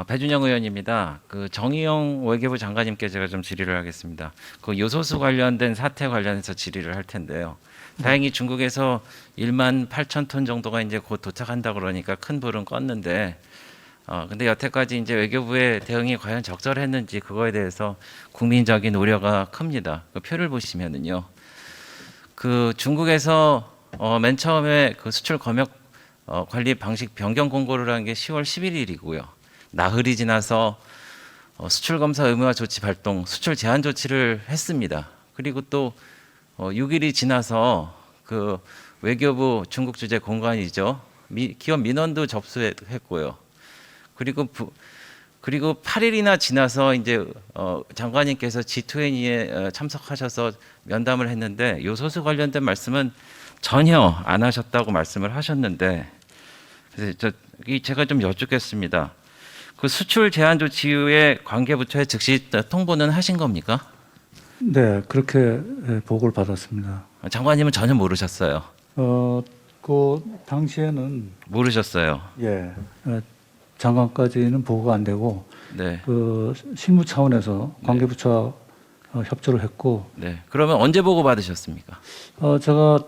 배준영 의원입니다. 그 정의용 외교부 장관님께 제가 좀 질의를 하겠습니다. 그 요소수 관련된 사태 관련해서 질의를 할 텐데요. 다행히 중국에서 1만 8천 톤 정도가 이제 곧 도착한다 그러니까 큰 불은 껐는데, 근데 여태까지 이제 외교부의 대응이 과연 적절했는지 그거에 대해서 국민적인 우려가 큽니다. 그 표를 보시면은요, 그 중국에서 맨 처음에 그 수출 검역 관리 방식 변경 공고를 한 게 10월 11일이고요. 나흘이 지나서 수출 검사 의무화 조치 발동, 수출 제한 조치를 했습니다. 그리고 또 6일이 지나서 그 외교부 중국 주재 공관이죠. 기업 민원도 접수했고요. 그리고 8일이나 지나서 이제 장관님께서 G20에 참석하셔서 면담을 했는데 요소수 관련된 말씀은 전혀 안 하셨다고 말씀을 하셨는데, 그래서 제가 좀 여쭙겠습니다. 그 수출 제한 조치 이후에 관계부처에 즉시 통보는 하신 겁니까? 네, 그렇게 보고를 받았습니다. 장관님은 전혀 모르셨어요. 그 당시에는 모르셨어요. 장관까지는 보고가 안 되고, 네. 그 실무 차원에서 관계부처와 협조를 했고, 네. 그러면 언제 보고 받으셨습니까? 제가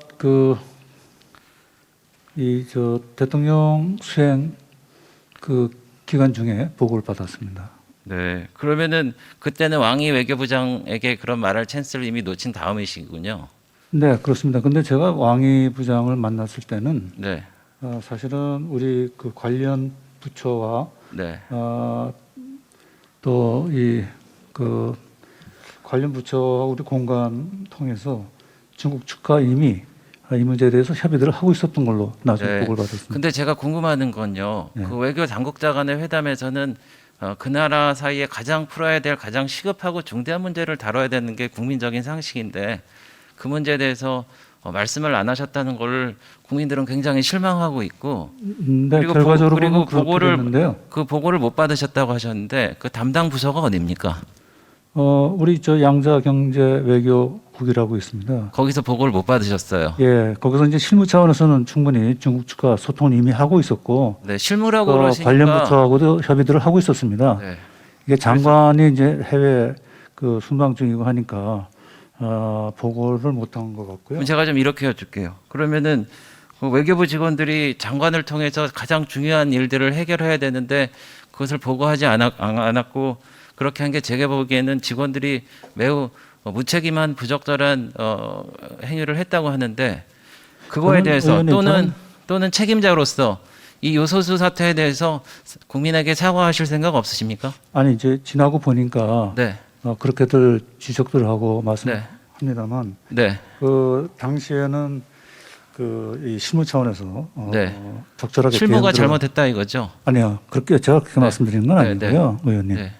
대통령 수행 그 기간 중에 보고를 받았습니다. 네. 그러면은 그때는 왕이 외교부장에게 그런 말할 찬스를 이미 놓친 다음이시군요. 네, 그렇습니다. 근데 제가 왕이 부장을 만났을 때는 네. 사실은 우리 그 관련 부처와 네. 또 그 관련 부처와 우리 공관 통해서 중국 측과 이미 이 문제에 대해서 협의들을 하고 있었던 걸로 나중에 네. 보고를 받았습니다. 근데 제가 궁금한 건요. 네. 그 외교 당국자 간의 회담에서는 그 나라 사이에 가장 풀어야 될 가장 시급하고 중대한 문제를 다뤄야 되는 게 국민적인 상식인데, 그 문제에 대해서 말씀을 안 하셨다는 걸 국민들은 굉장히 실망하고 있고, 네, 그리고 결과적으로 그리고 보고를 됐는데요. 그 보고를 못 받으셨다고 하셨는데 그 담당 부서가 어디입니까? 우리 양자 경제 외교국이라고 있습니다. 거기서 보고를 못 받으셨어요. 예, 거기서 이제 실무 차원에서는 충분히 중국 측과 소통을 이미 하고 있었고, 네, 실무라고 그러시니까 관련 부처하고도 협의들을 하고 있었습니다. 네. 이게 장관이 이제 해외 그 순방 중이고 하니까 보고를 못한 것 같고요. 그럼 제가 좀 이렇게 여쭐게요. 그러면은 그 외교부 직원들이 장관을 통해서 가장 중요한 일들을 해결해야 되는데 그것을 보고하지 않았고, 그렇게 한 게 제가 보기에는 직원들이 매우 무책임한 부적절한 행위를 했다고 하는데, 그거에 대해서 또는 책임자로서 이 요소수 사태에 대해서 국민에게 사과하실 생각 없으십니까? 아니 이제 지나고 보니까 네. 그렇게들 지적들을 하고 네. 말씀합니다만, 네. 그 당시에는 이 실무 차원에서 네. 적절하게 실무가 대응들을- 잘못했다 이거죠? 아니요, 그렇게 제가 그렇게 네. 말씀드리는 건 네, 아니고요, 의원님. 네.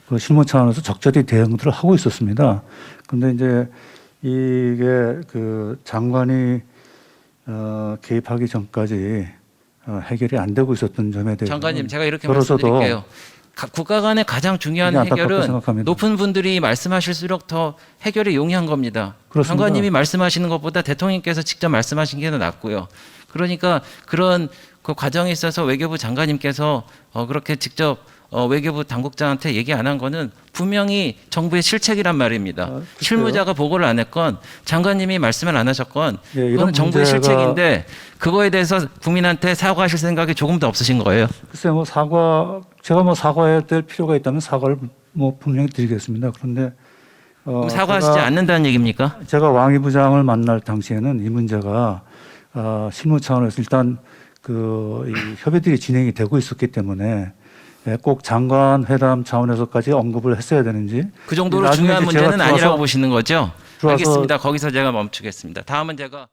그 실무 차원에서 적절히 대응들을 하고 있었습니다. 그런데 이제 이게 그 장관이 개입하기 전까지 해결이 안 되고 있었던 점에 대해서 장관님, 제가 이렇게 저로서도 말씀드릴게요. 국가 간의 가장 중요한 굉장히 안타깝게 해결은 생각합니다. 높은 분들이 말씀하실수록 더 해결이 용이한 겁니다. 그렇습니다. 장관님이 말씀하시는 것보다 대통령께서 직접 말씀하신 게 더 낫고요. 그러니까 그런 그 과정에 있어서 외교부 장관님께서 그렇게 직접 외교부 당국자한테 얘기 안 한 거는 분명히 정부의 실책이란 말입니다. 글쎄요. 실무자가 보고를 안 했건 장관님이 말씀을 안 하셨건 예, 이런 그건 정부의 문제가- 실책인데, 그거에 대해서 국민한테 사과하실 생각이 조금도 없으신 거예요. 글쎄 제가 사과해야 될 필요가 있다면 사과를 분명히 드리겠습니다. 그런데 그럼 사과하시지 않는다는 얘기입니까? 제가 왕이 부장을 만날 당시에는 이 문제가 실무 차원에서 일단 이 협의들이 진행이 되고 있었기 때문에 꼭 장관 회담 차원에서까지 언급을 했어야 되는지, 그 정도로 나중에 중요한 이제 제가 문제는 아니라고 보시는 거죠? 들어와서- 알겠습니다. 거기서 제가 멈추겠습니다. 다음은 제가